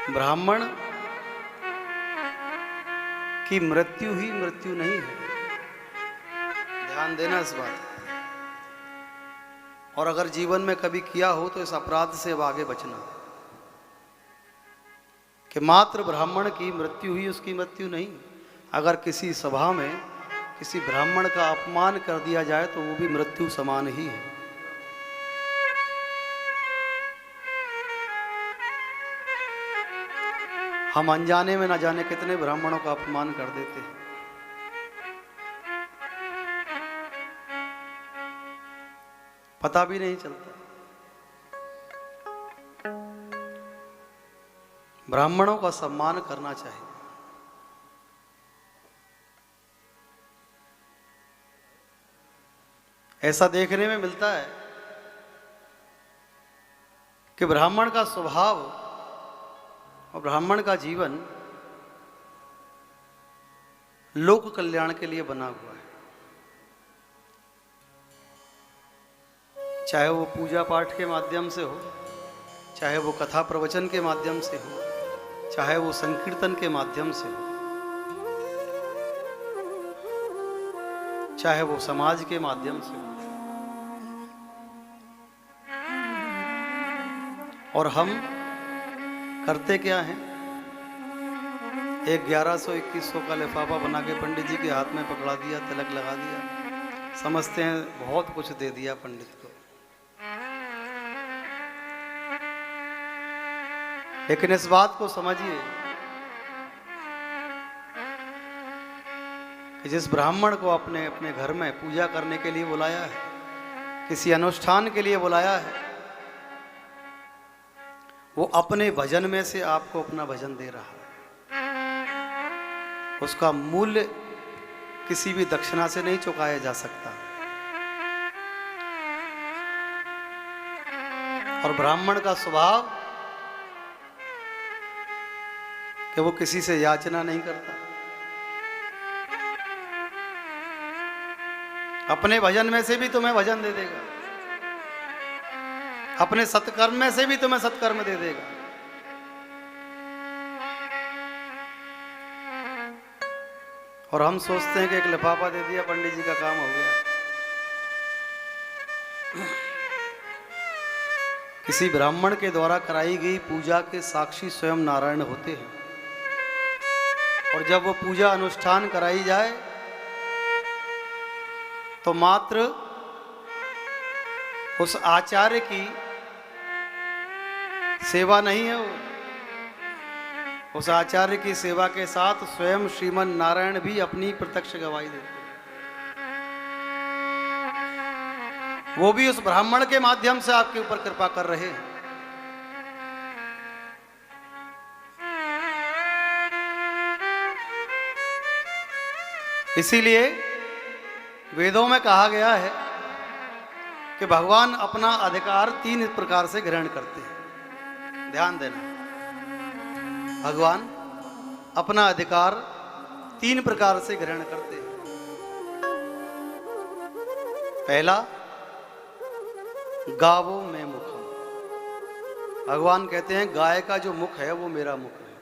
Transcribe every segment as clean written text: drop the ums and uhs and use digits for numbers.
ब्राह्मण की मृत्यु ही मृत्यु नहीं है, ध्यान देना इस बात। और अगर जीवन में कभी किया हो तो इस अपराध से अब आगे बचना, कि मात्र ब्राह्मण की मृत्यु ही उसकी मृत्यु नहीं। अगर किसी सभा में किसी ब्राह्मण का अपमान कर दिया जाए तो वो भी मृत्यु समान ही है। हम अनजाने में ना जाने कितने ब्राह्मणों का अपमान कर देते हैं। पता भी नहीं चलता। ब्राह्मणों का सम्मान करना चाहिए। ऐसा देखने में मिलता है कि ब्राह्मण का स्वभाव और ब्राह्मण का जीवन लोक कल्याण के लिए बना हुआ है। चाहे वो पूजा पाठ के माध्यम से हो, चाहे वो कथा प्रवचन के माध्यम से हो, चाहे वो संकीर्तन के माध्यम से हो, चाहे वो समाज के माध्यम से हो। और हम करते क्या हैं? एक 1100-2100 का लिफाफा बना के पंडित जी के हाथ में पकड़ा दिया, तिलक लगा दिया, समझते हैं बहुत कुछ दे दिया पंडित को। लेकिन इस बात को समझिए कि जिस ब्राह्मण को आपने अपने घर में पूजा करने के लिए बुलाया है, किसी अनुष्ठान के लिए बुलाया है, वो अपने भजन में से आपको अपना भजन दे रहा है। उसका मूल्य किसी भी दक्षिणा से नहीं चुकाया जा सकता। और ब्राह्मण का स्वभाव कि वो किसी से याचना नहीं करता। अपने भजन में से भी तुम्हें भजन दे देगा, अपने सत्कर्म में से भी तुम्हें सत्कर्म दे देगा। और हम सोचते हैं कि एक लिफाफा दे दिया, पंडित जी का काम हो गया। किसी ब्राह्मण के द्वारा कराई गई पूजा के साक्षी स्वयं नारायण होते हैं। और जब वो पूजा अनुष्ठान कराई जाए तो मात्र उस आचार्य की सेवा नहीं है, उस आचार्य की सेवा के साथ स्वयं श्रीमन नारायण भी अपनी प्रत्यक्ष गवाही देते हैं। वो भी उस ब्राह्मण के माध्यम से आपके ऊपर कृपा कर रहे हैं। इसीलिए वेदों में कहा गया है कि भगवान अपना अधिकार 3 प्रकार से ग्रहण करते हैं। ध्यान देना, भगवान अपना अधिकार 3 प्रकार से ग्रहण करते हैं। पहला, गावो में मुखम। भगवान कहते हैं गाय का जो मुख है वो मेरा मुख है।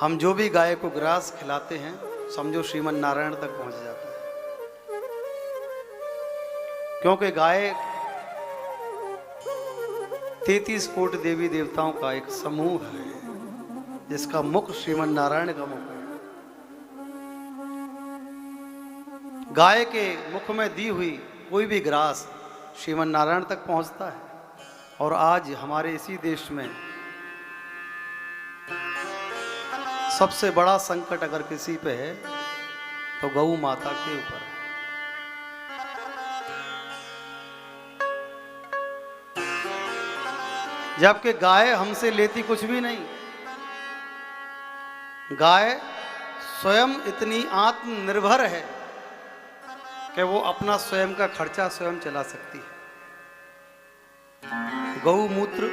हम जो भी गाय को ग्रास खिलाते हैं समझो श्रीमन नारायण तक पहुंच जाता है। क्योंकि गाय 33 कोटि देवी देवताओं का एक समूह है जिसका मुख श्रीमन नारायण का मुख है। गाय के मुख में दी हुई कोई भी ग्रास श्रीमन नारायण तक पहुंचता है। और आज हमारे इसी देश में सबसे बड़ा संकट अगर किसी पे है तो गौ माता के ऊपर है। जबकि गाय हमसे लेती कुछ भी नहीं। गाय स्वयं इतनी आत्मनिर्भर है कि वो अपना स्वयं का खर्चा स्वयं चला सकती है। गौमूत्र,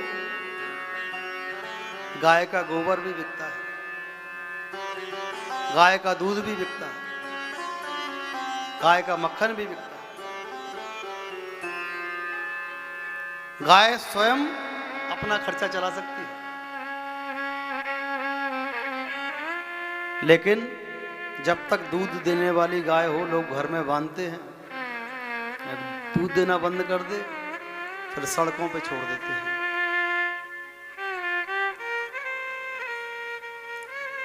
गाय का गोबर भी बिकता है, गाय का दूध भी बिकता है, गाय का मक्खन भी बिकता है। गाय स्वयं अपना खर्चा चला सकती है। लेकिन जब तक दूध देने वाली गाय हो लोग घर में बांधते हैं, दूध देना बंद कर दे फिर सड़कों पे छोड़ देते हैं।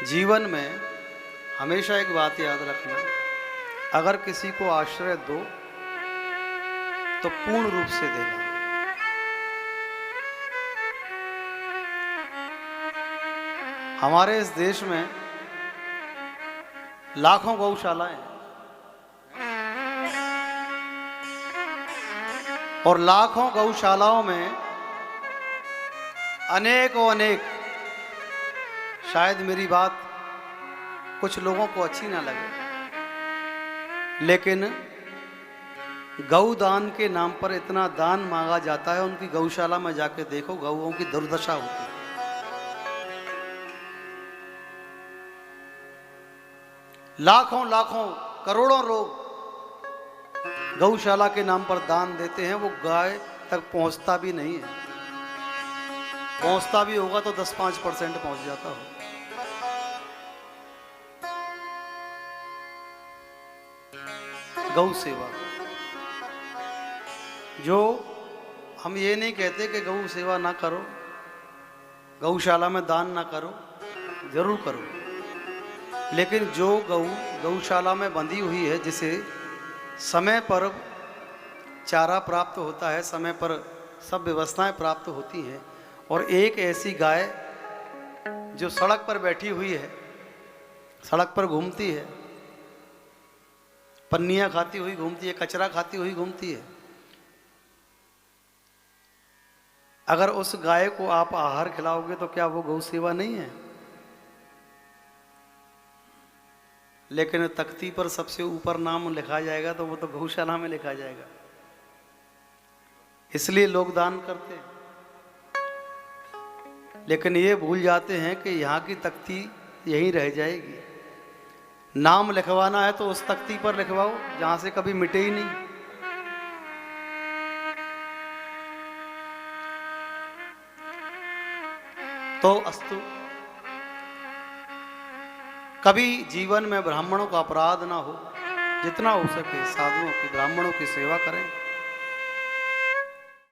जीवन में हमेशा एक बात याद रखना, अगर किसी को आश्रय दो तो पूर्ण रूप से देना। हमारे इस देश में लाखों गौशालाएं हैं और लाखों गौशालाओं में अनेक, शायद मेरी बात कुछ लोगों को अच्छी ना लगे, लेकिन गौदान के नाम पर इतना दान मांगा जाता है। उनकी गौशाला में जाके देखो, गौओं की दुर्दशा होती है। लाखों करोड़ों लोग गौशाला के नाम पर दान देते हैं, वो गाय तक पहुंचता भी नहीं है। पहुंचता भी होगा तो 10-5% पहुंच जाता हो। गौ सेवा, जो हम ये नहीं कहते कि गौ सेवा ना करो, गौशाला में दान ना करो, जरूर करो, लेकिन जो गौशाला में बंधी हुई है, जिसे समय पर चारा प्राप्त होता है, समय पर सब व्यवस्थाएं प्राप्त होती हैं, और एक ऐसी गाय जो सड़क पर बैठी हुई है, सड़क पर घूमती है, पन्नियां खाती हुई घूमती है, कचरा खाती हुई घूमती है, अगर उस गाय को आप आहार खिलाओगे तो क्या वो गौ सेवा नहीं है? लेकिन तख्ती पर सबसे ऊपर नाम लिखा जाएगा तो वो तो गौशाला में लिखा जाएगा। इसलिए लोग दान करते हैं, लेकिन ये भूल जाते हैं कि यहाँ की तख्ती यहीं रह जाएगी। नाम लिखवाना है तो उस तख्ती पर लिखवाओ जहां से कभी मिटे ही नहीं। तो अस्तु, कभी जीवन में ब्राह्मणों का अपराध ना हो, जितना हो सके साधुओं की, ब्राह्मणों की सेवा करें।